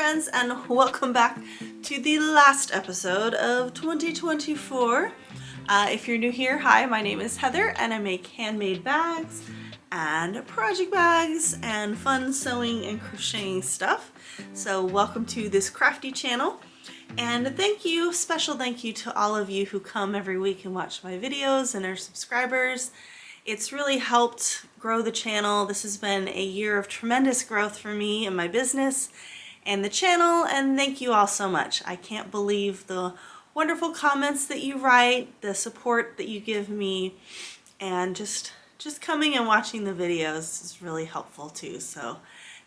friends, and welcome back to the last episode of 2024. If you're new here, hi, my name is Heather and I make handmade bags and project bags and fun sewing and crocheting stuff. So welcome to this crafty channel, and thank you, special thank you to all of you who come every week and watch my videos and are subscribers. It's really helped grow the channel. This has been a year of tremendous growth for me and my business and the channel, and thank you all so much. I can't believe the wonderful comments that you write, the support that you give me, and just coming and watching the videos is really helpful too. So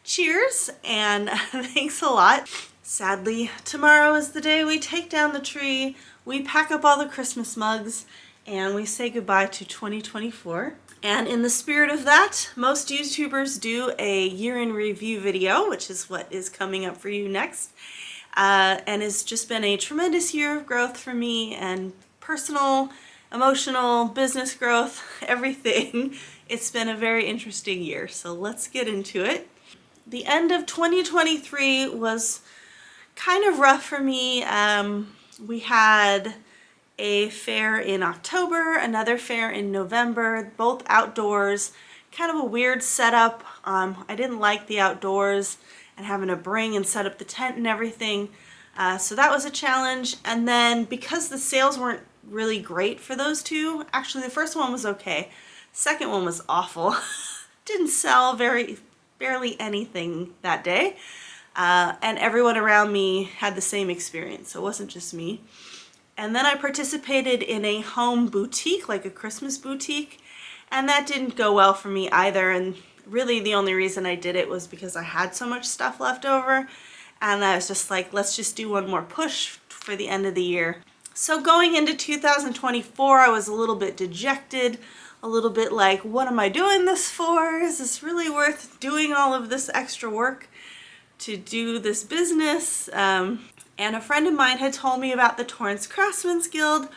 cheers and thanks a lot. Sadly, tomorrow is the day we take down the tree, we pack up all the Christmas mugs, and we say goodbye to 2024. And in the spirit of that, most YouTubers do a year in review video, which is what is coming up for you next. And it's just been a tremendous year of growth for me, and personal, emotional, business growth, everything. It's been a very interesting year, so let's get into it. The end of 2023 was kind of rough for me. We had a fair in October, another fair in November, both outdoors, kind of a weird setup. I didn't like the outdoors and having to bring and set up the tent and everything. So that was a challenge. And then because the sales weren't really great for those two, actually the first one was okay. Second one was awful. Didn't sell barely anything that day. And everyone around me had the same experience, so it wasn't just me. And then I participated in a home boutique, like a Christmas boutique, and that didn't go well for me either. And really the only reason I did it was because I had so much stuff left over, and I was just like, let's just do one more push for the end of the year. So going into 2024, I was a little bit dejected, a little bit like, what am I doing this for? Is this really worth doing all of this extra work to do this business? And a friend of mine had told me about the Torrance Craftsmen's Guild.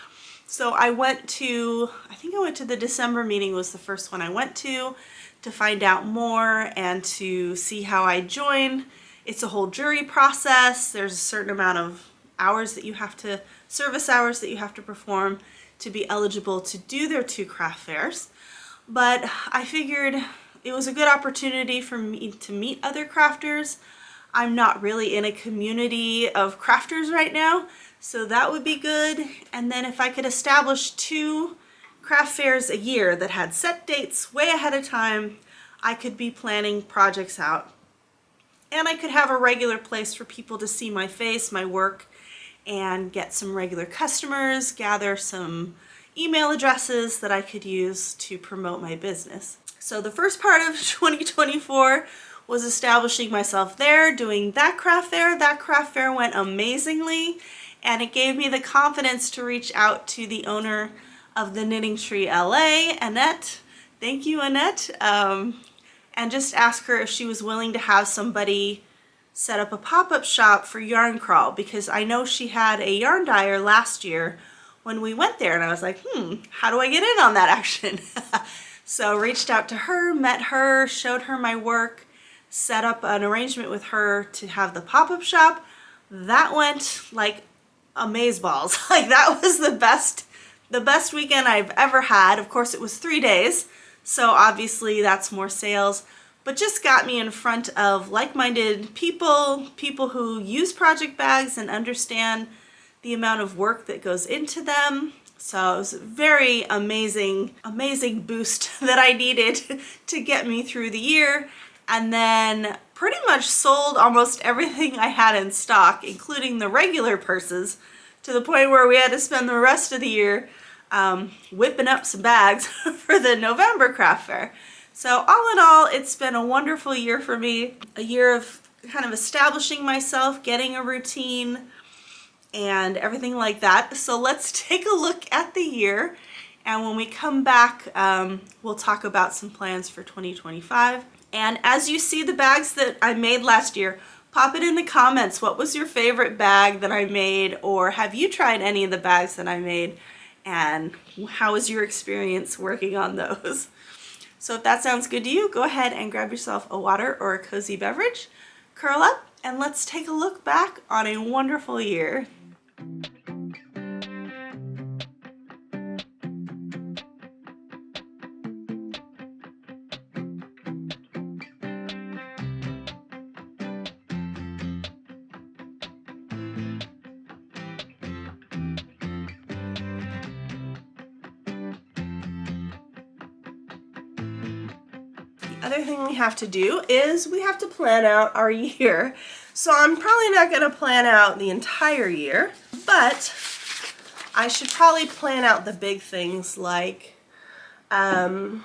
So I went to the December meeting, was the first one I went to find out more and to see how I join. It's a whole jury process. There's a certain amount of hours that you have to, service hours that you have to perform to be eligible to do their 2 craft fairs. But I figured it was a good opportunity for me to meet other crafters. I'm not really in a community of crafters right now, so that would be good. And then if I could establish 2 craft fairs a year that had set dates way ahead of time, I could be planning projects out. And I could have a regular place for people to see my face, my work, and get some regular customers, gather some email addresses that I could use to promote my business. So the first part of 2024 was establishing myself there, doing that craft fair. That craft fair went amazingly, and it gave me the confidence to reach out to the owner of the Knitting Tree LA, Annette. Thank you, Annette. And just ask her if she was willing to have somebody set up a pop-up shop for yarn crawl, because I know she had a yarn dyer last year when we went there, and I was like, how do I get in on that action? So reached out to her, met her, showed her my work, set up an arrangement with her to have the pop-up shop. That went like amazeballs. Like, that was the best weekend I've ever had. Of course, it was 3 days, so obviously that's more sales, but just got me in front of like-minded people who use project bags and understand the amount of work that goes into them. So it was a very amazing boost that I needed to get me through the year. And then pretty much sold almost everything I had in stock, including the regular purses, to the point where we had to spend the rest of the year whipping up some bags for the November craft fair. So all in all, it's been a wonderful year for me, a year of kind of establishing myself, getting a routine, and everything like that. So let's take a look at the year, and when we come back, we'll talk about some plans for 2025. And as you see the bags that I made last year, pop it in the comments. What was your favorite bag that I made? Or have you tried any of the bags that I made? And how was your experience working on those? So if that sounds good to you, go ahead and grab yourself a water or a cozy beverage, curl up, and let's take a look back on a wonderful year. Other thing we have to do is we have to plan out our year. So I'm probably not going to plan out the entire year, but I should probably plan out the big things like in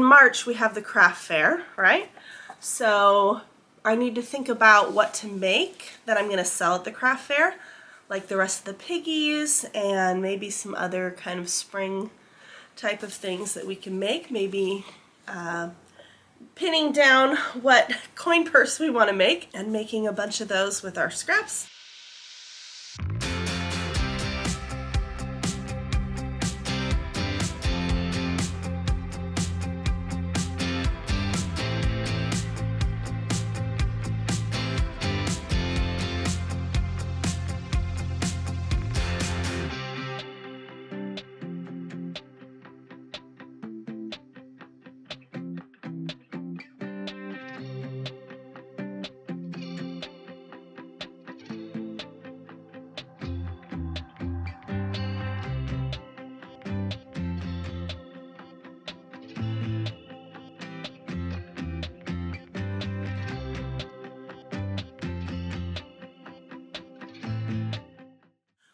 March we have the craft fair, right? So I need to think about what to make that I'm going to sell at the craft fair, like the rest of the piggies and maybe some other kind of spring type of things that we can make. Maybe pinning down what coin purse we want to make and making a bunch of those with our scraps.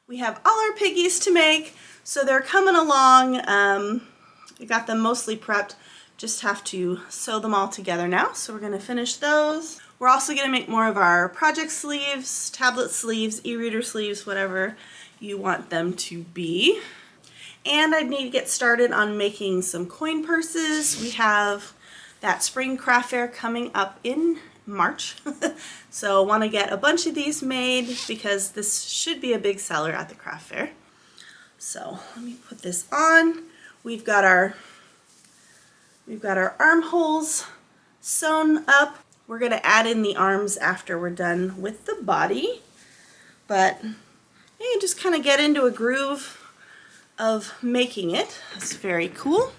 We have all our piggies to make, so they're coming along. I got them mostly prepped, just have to sew them all together now. So we're going to finish those. We're also going to make more of our project sleeves, tablet sleeves, e-reader sleeves, whatever you want them to be. And I need to get started on making some coin purses. We have that spring craft fair coming up in March. So I want to get a bunch of these made because this should be a big seller at the craft fair. So let me put this on. We've got our armholes sewn up. We're going to add in the arms after we're done with the body. But you can just kind of get into a groove of making it. That's very cool.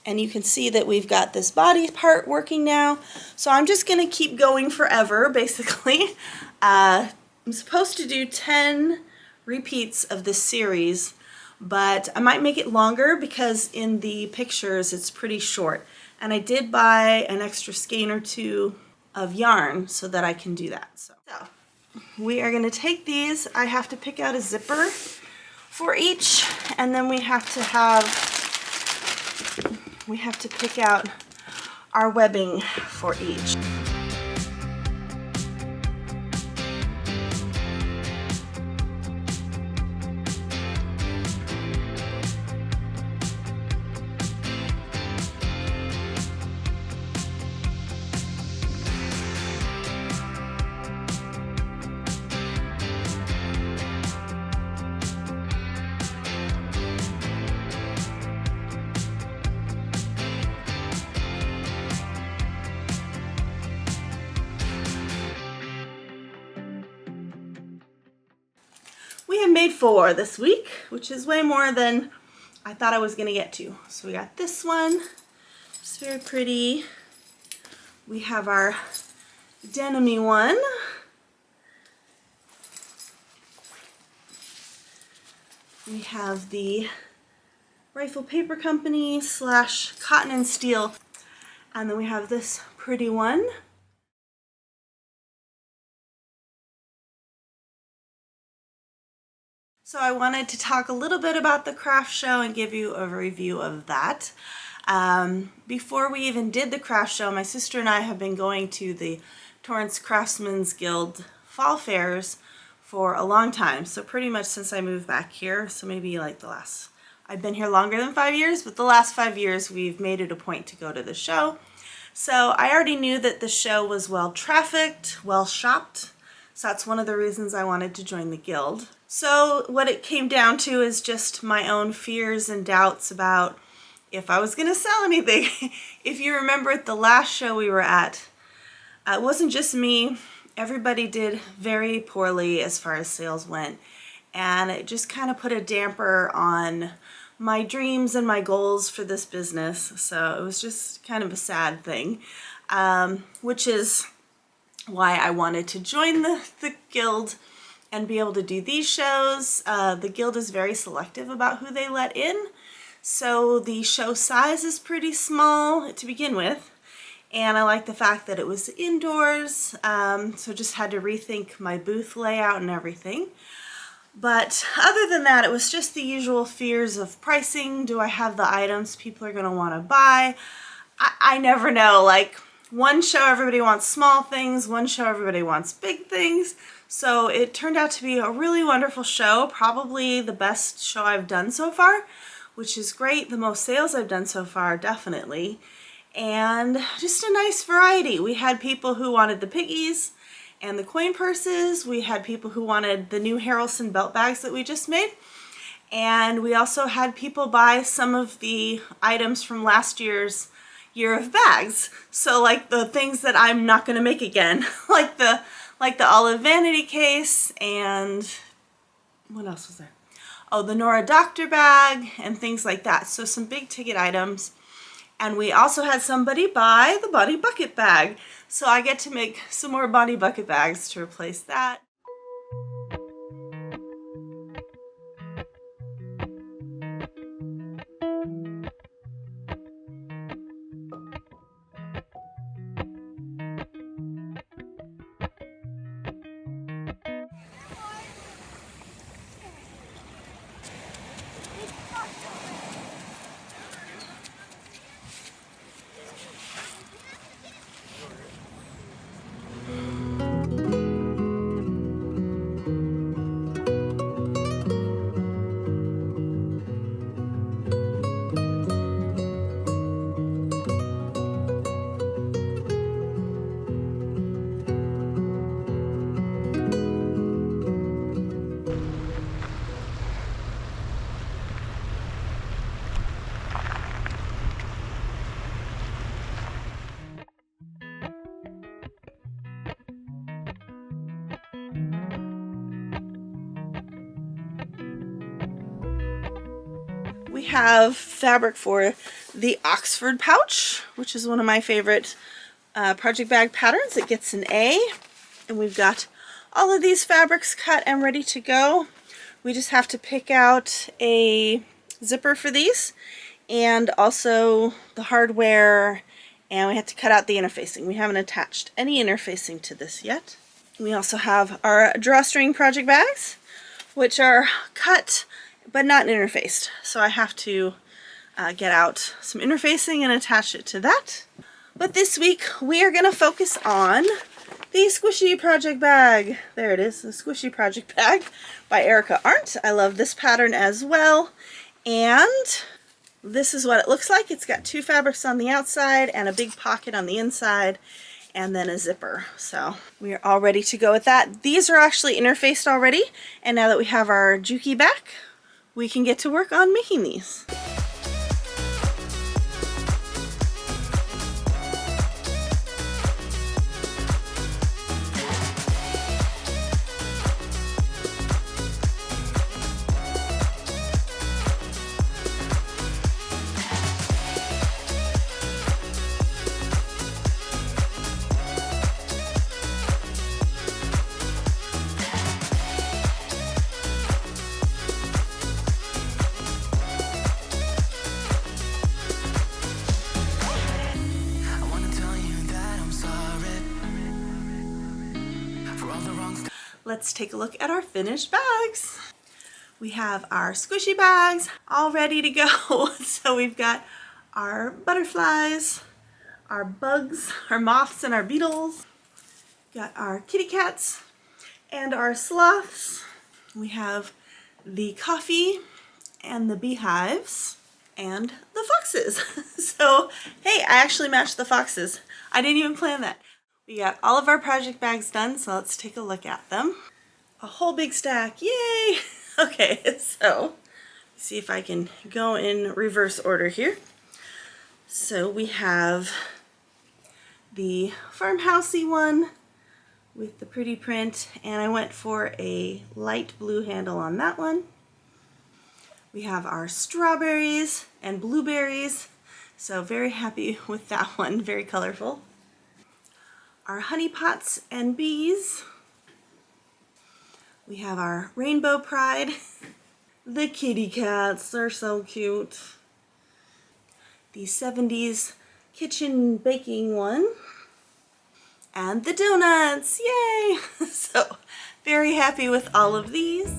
And you can see that we've got this body part working now. So I'm just going to keep going forever, basically. I'm supposed to do 10 repeats of this series, but I might make it longer because in the pictures it's pretty short. And I did buy an extra skein or two of yarn so that I can do that. So we are going to take these. I have to pick out a zipper for each, and then we have to pick out our webbing for each. We have made 4 this week, which is way more than I thought I was going to get to. So we got this one, it's very pretty. We have our denim-y one. We have the Rifle Paper Company / Cotton and Steel. And then we have this pretty one. So I wanted to talk a little bit about the craft show and give you a review of that. Before we even did the craft show, my sister and I have been going to the Torrance Craftsmen's Guild fall fairs for a long time. So pretty much since I moved back here, so maybe like I've been here longer than 5 years, but the last 5 years we've made it a point to go to the show. So I already knew that the show was well trafficked, well shopped. So that's one of the reasons I wanted to join the guild. So what it came down to is just my own fears and doubts about if I was going to sell anything. If you remember at the last show we were at, it wasn't just me everybody did very poorly as far as sales went, and it just kind of put a damper on my dreams and my goals for this business. So it was just kind of a sad thing, which is why I wanted to join the guild and be able to do these shows. The guild is very selective about who they let in, so the show size is pretty small to begin with, and I like the fact that it was indoors, so just had to rethink my booth layout and everything. But other than that, it was just the usual fears of pricing. Do I have the items people are going to want to buy? I never know. Like, one show everybody wants small things, one show everybody wants big things. So it turned out to be a really wonderful show, probably the best show I've done so far, which is great. The most sales I've done so far, definitely. And just a nice variety. We had people who wanted the piggies and the coin purses. We had people who wanted the new Harrelson belt bags that we just made. And we also had people buy some of the items from last year's year of bags. So like the things that I'm not going to make again, like the olive vanity case, and what else was there? Oh, the Nora Doctor bag and things like that. So some big ticket items. And we also had somebody buy the Bonnie Bucket bag. So I get to make some more Bonnie Bucket bags to replace that. We have fabric for the Oxford pouch, which is one of my favorite project bag patterns. It gets an A, and we've got all of these fabrics cut and ready to go. We just have to pick out a zipper for these, and also the hardware, and we have to cut out the interfacing. We haven't attached any interfacing to this yet. We also have our drawstring project bags, which are cut but not interfaced. So I have to get out some interfacing and attach it to that. But this week we are going to focus on the Squishy Project Bag. There it is, the Squishy Project Bag by Erica Arndt. I love this pattern as well. And this is what it looks like. It's got two fabrics on the outside and a big pocket on the inside, and then a zipper. So we are all ready to go with that. These are actually interfaced already, and now that we have our Juki back, we can get to work on making these. Let's take a look at our finished bags. We have our squishy bags all ready to go. So we've got our butterflies, our bugs, our moths, and our beetles. Got our kitty cats and our sloths. We have the coffee and the beehives and the foxes. So, hey, I actually matched the foxes. I didn't even plan that. We got all of our project bags done, so let's take a look at them. A whole big stack, yay! Okay, so see if I can go in reverse order here. So we have the farmhousey one, with the pretty print, and I went for a light blue handle on that one. We have our strawberries and blueberries, so very happy with that one, very colorful. Our honey pots and bees. We have our rainbow pride. The kitty cats, they're so cute. The 70s kitchen baking one. And the donuts, yay! So very happy with all of these.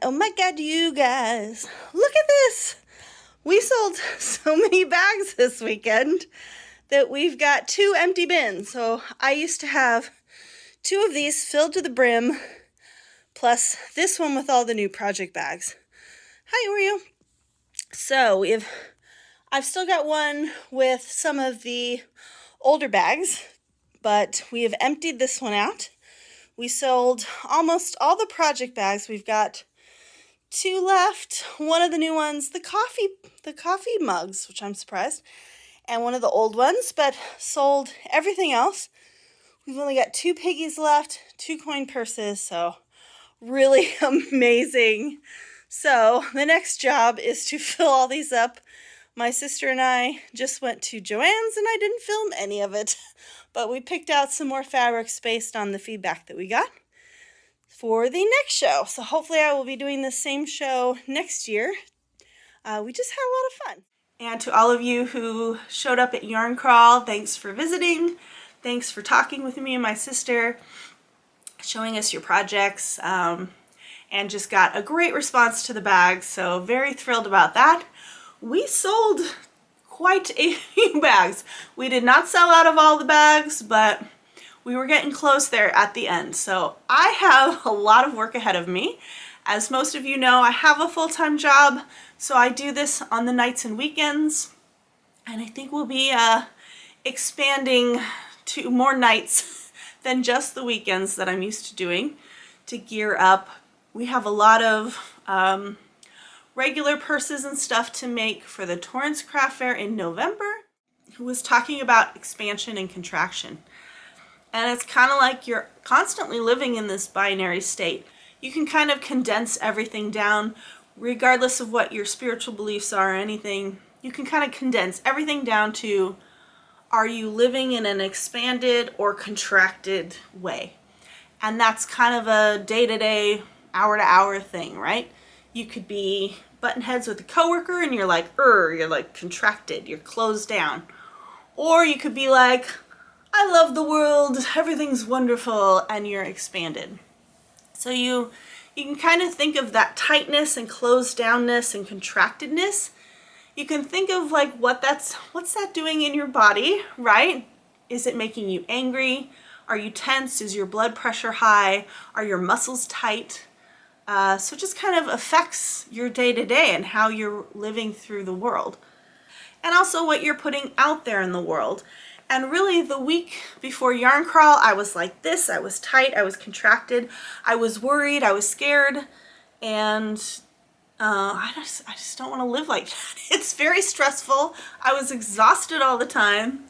Oh my God, you guys, look at this. We sold so many bags this weekend that we've got 2 empty bins. So I used to have 2 of these filled to the brim, plus this one with all the new project bags. Hi, Oreo. So I've still got one with some of the older bags, but we have emptied this one out. We sold almost all the project bags. We've got 2 left. One of the new ones, the coffee mugs, which I'm surprised, and one of the old ones, but sold everything else. We've only got 2 piggies left, 2 coin purses, so really amazing. So the next job is to fill all these up. My sister and I just went to Joann's and I didn't film any of it, but we picked out some more fabrics based on the feedback that we got for the next show. So hopefully I will be doing the same show next year. We just had a lot of fun. And to all of you who showed up at Yarn Crawl, thanks for visiting. Thanks for talking with me and my sister, showing us your projects, and just got a great response to the bags. So very thrilled about that. We sold quite a few bags. We did not sell out of all the bags, but we were getting close there at the end. So I have a lot of work ahead of me. As most of you know, I have a full-time job, so I do this on the nights and weekends. And I think we'll be expanding to more nights than just the weekends that I'm used to doing to gear up. We have a lot of regular purses and stuff to make for the Torrance Craft Fair in November, who was talking about expansion and contraction. And it's kind of like you're constantly living in this binary state. You can kind of condense everything down, regardless of what your spiritual beliefs are or anything. You can kind of condense everything down to, are you living in an expanded or contracted way? And that's kind of a day-to-day, hour-to-hour thing, right? You could be button heads with a coworker and you're like, you're like contracted, you're closed down. Or you could be like, I love the world, everything's wonderful, and you're expanded. So you can kind of think of that tightness and closed downness and contractedness. You can think of like what's that doing in your body, right? Is it making you angry? Are you tense? Is your blood pressure high? Are your muscles tight? So it just kind of affects your day-to-day and how you're living through the world. And also what you're putting out there in the world. And really the week before Yarn Crawl, I was like this, I was tight, I was contracted, I was worried, I was scared, and I just don't want to live like that. It's very stressful. I was exhausted all the time.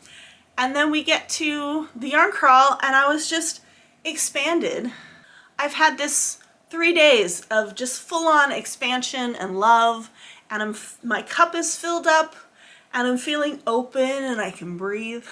And then we get to the Yarn Crawl and I was just expanded. I've had this 3 days of just full-on expansion and love, and my cup is filled up, and I'm feeling open and I can breathe.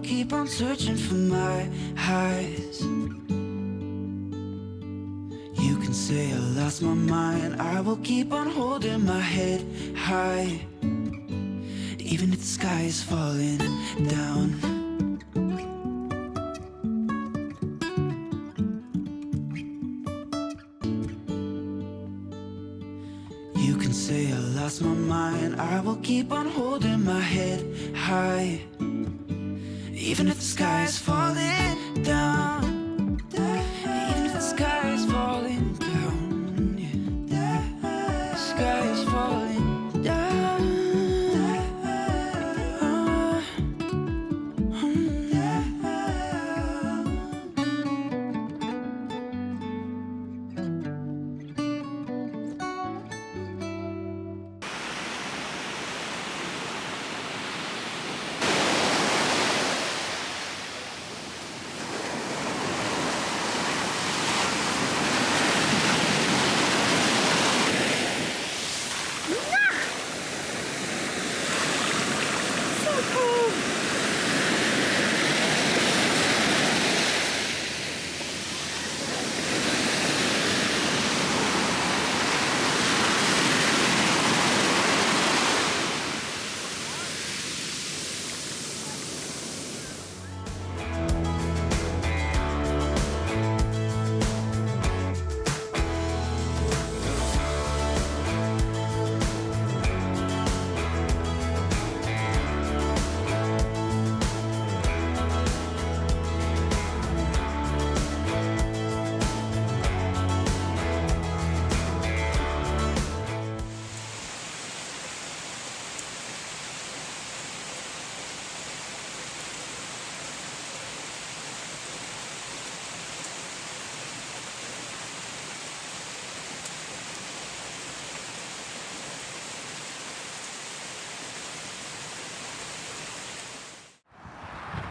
Keep on searching for my highs. You can say I lost my mind. I will keep on holding my head high, even if the sky is falling down. You can say I lost my mind. I will keep on holding my head high, even if the sky is falling down. Even if the sky is falling down, yeah. The sky is falling down.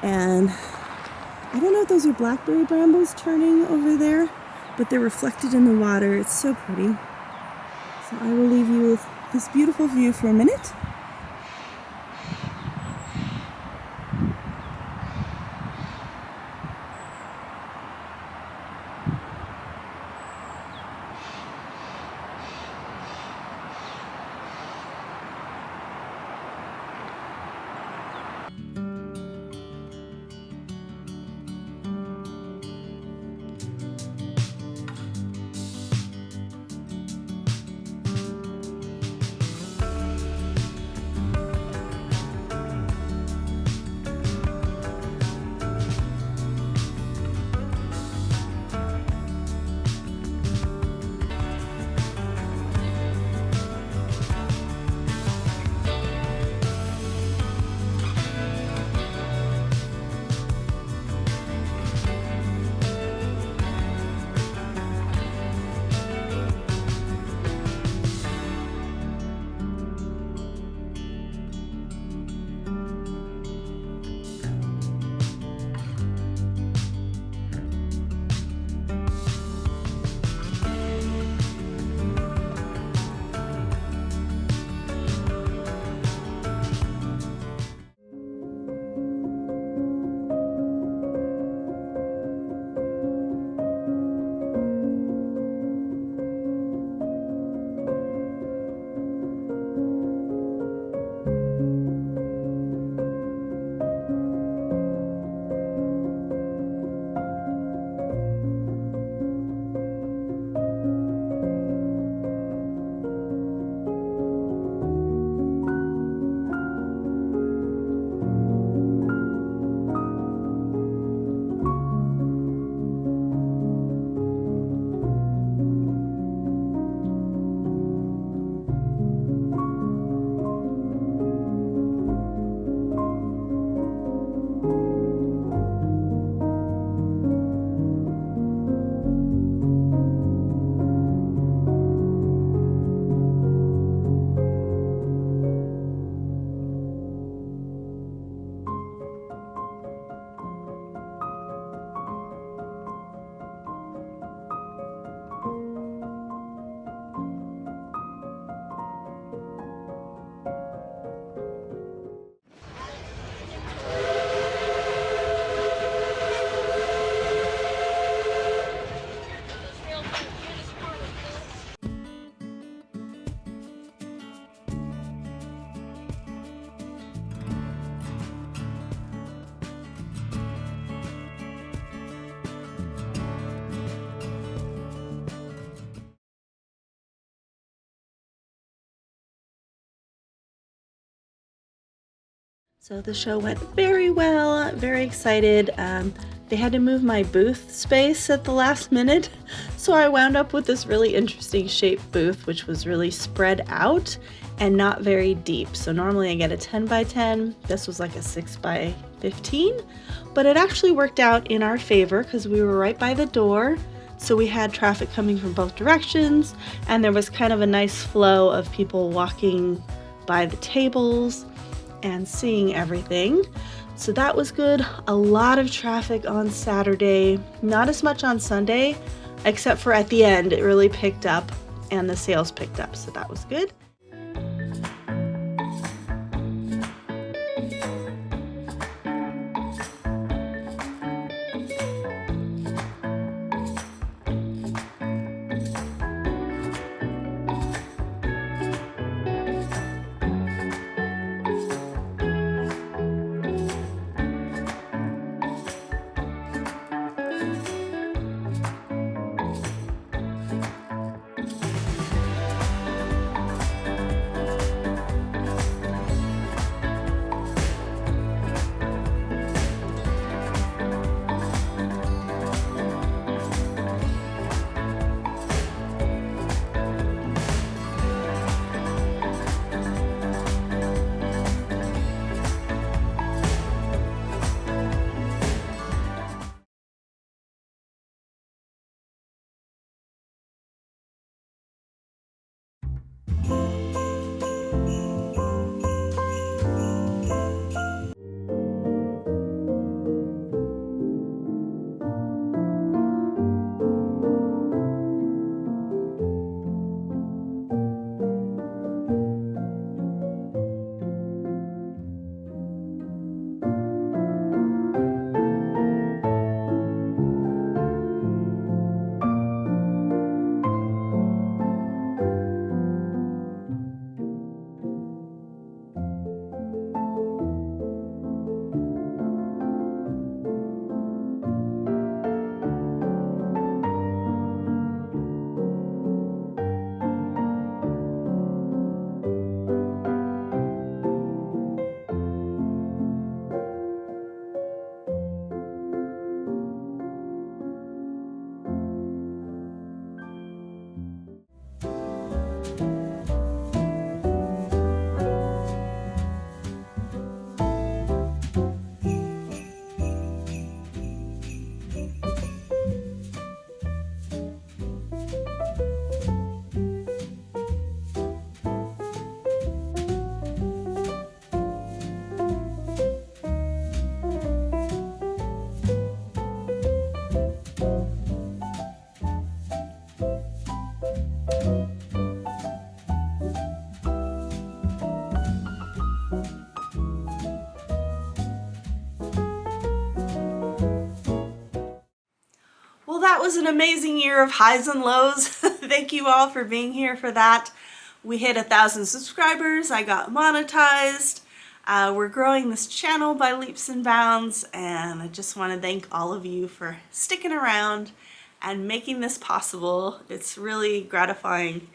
And I don't know if those are blackberry brambles turning over there, but they're reflected in the water. It's so pretty. So I will leave you with this beautiful view for a minute. So the show went very well, very excited. They had to move my booth space at the last minute, so I wound up with this really interesting shaped booth, which was really spread out and not very deep. So normally I get a 10 by 10. This was like a 6 by 15, but it actually worked out in our favor because we were right by the door. So we had traffic coming from both directions, and there was kind of a nice flow of people walking by the tables and seeing everything. So that was good. A lot of traffic on Saturday, not as much on Sunday, except for at the end, it really picked up and the sales picked up. So that was good. That was an amazing year of highs and lows. Thank you all for being here for that. We hit 1,000 subscribers. I got monetized. We're growing this channel by leaps and bounds, and I just want to thank all of you for sticking around and making this possible. It's really gratifying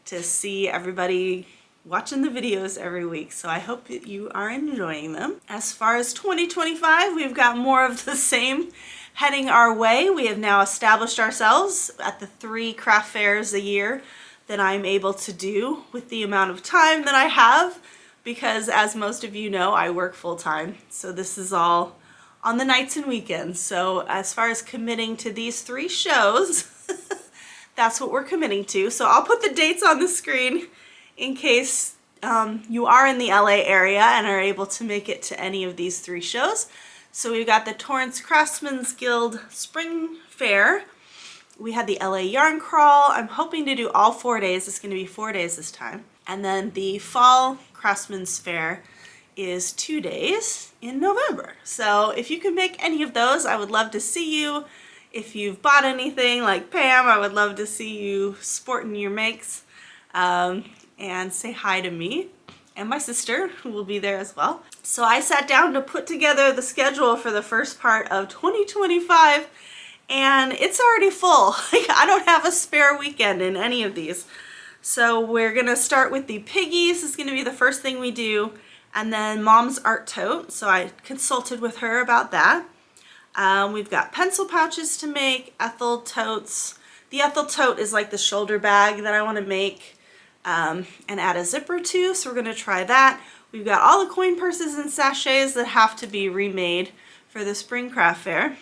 to see everybody watching the videos every week, so I hope that you are enjoying them. As far as 2025, we've got more of the same heading our way. We have now established ourselves at the 3 craft fairs a year that I'm able to do with the amount of time that I have, because as most of you know, I work full-time. So this is all on the nights and weekends. So as far as committing to these 3 shows, that's what we're committing to. So I'll put the dates on the screen in case you are in the LA area and are able to make it to any of these 3 shows. So we've got the Torrance Craftsman's Guild Spring Fair. We had the LA Yarn Crawl. I'm hoping to do all 4 days. It's going to be 4 days this time. And then the Fall Craftsman's Fair is 2 days in November. So if you can make any of those, I would love to see you. If you've bought anything like Pam, I would love to see you sporting your makes and say hi to me. And my sister, who will be there as well. So I sat down to put together the schedule for the first part of 2025, and it's already full. Like, I don't have a spare weekend in any of these. So we're gonna start with the piggies. It's gonna be the first thing we do, And then Mom's art tote, so I consulted with her about that. We've got pencil pouches to make, Ethel totes. The Ethel tote is like the shoulder bag that I want to make and add a zipper to, so we're going to try that. We've got all the coin purses and sachets that have to be remade for the spring craft fair.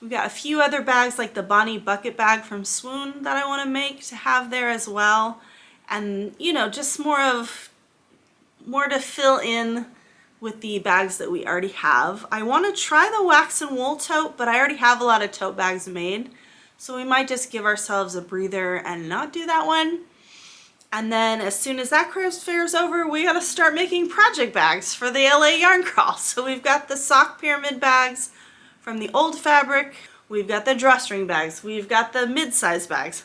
We've got a few other bags like the Bonnie bucket bag from Swoon that I want to make to have there as well. And you know, just more to fill in with the bags that we already have. I want to try the wax and wool tote, but I already have a lot of tote bags made, so we might just give ourselves a breather and not do that one. And then as soon as that craft fair is over, we gotta start making project bags for the LA yarn crawl. So we've got the sock pyramid bags from the old fabric, we've got the drawstring bags, we've got the mid-size bags,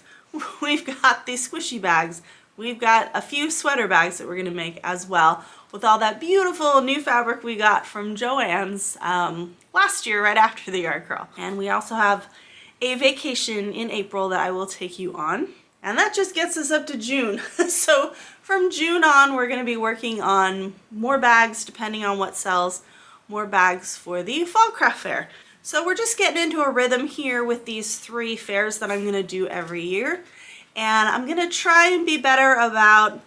we've got the squishy bags, we've got a few sweater bags that we're gonna make as well with all that beautiful new fabric we got from Joann's last year right after the yarn crawl. And we also have a vacation in April that I will take you on. And that just gets us up to June. So from June on, we're gonna be working on more bags depending on what sells, more bags for the fall craft fair. So we're just getting into a rhythm here with these 3 fairs that I'm gonna do every year. And I'm gonna try and be better about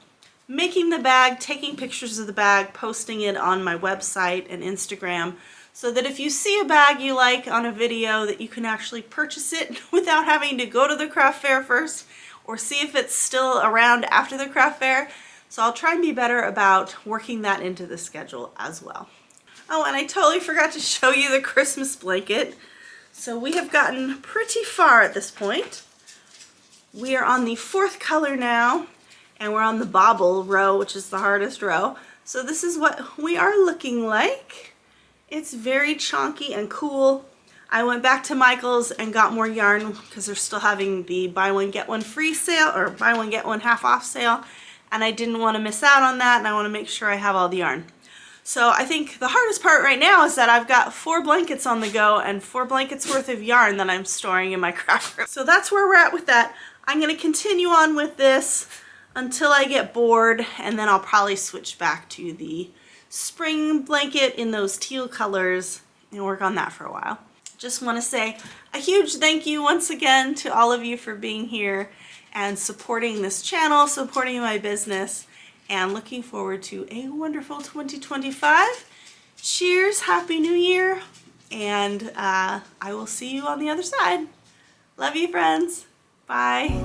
making the bag, taking pictures of the bag, posting it on my website and Instagram, so that if you see a bag you like on a video that you can actually purchase it without having to go to the craft fair first, or see if it's still around after the craft fair. So I'll try and be better about working that into the schedule as well. Oh, and I totally forgot to show you the Christmas blanket. So we have gotten pretty far at this point. We are on the 4th color now, and we're on the bobble row, which is the hardest row. So this is what we are looking like. It's very chunky and cool. I went back to Michael's and got more yarn because they're still having the buy one get one free sale, or buy one get one half off sale, and I didn't want to miss out on that, and I want to make sure I have all the yarn. So I think the hardest part right now is that I've got 4 blankets on the go and 4 blankets worth of yarn that I'm storing in my craft room. So that's where we're at with that. I'm going to continue on with this until I get bored, and then I'll probably switch back to the spring blanket in those teal colors and work on that for a while. Just want to say a huge thank you once again to all of you for being here and supporting this channel, supporting my business, and looking forward to a wonderful 2025. Cheers, Happy New Year, and I will see you on the other side. Love you, friends. Bye.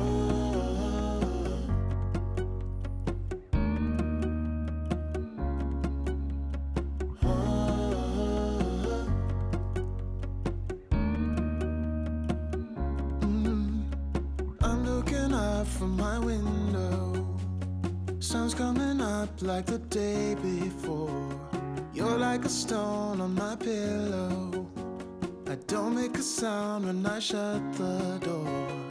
From my window, sun's coming up like the day before. You're like a stone on my pillow. I don't make a sound when I shut the door.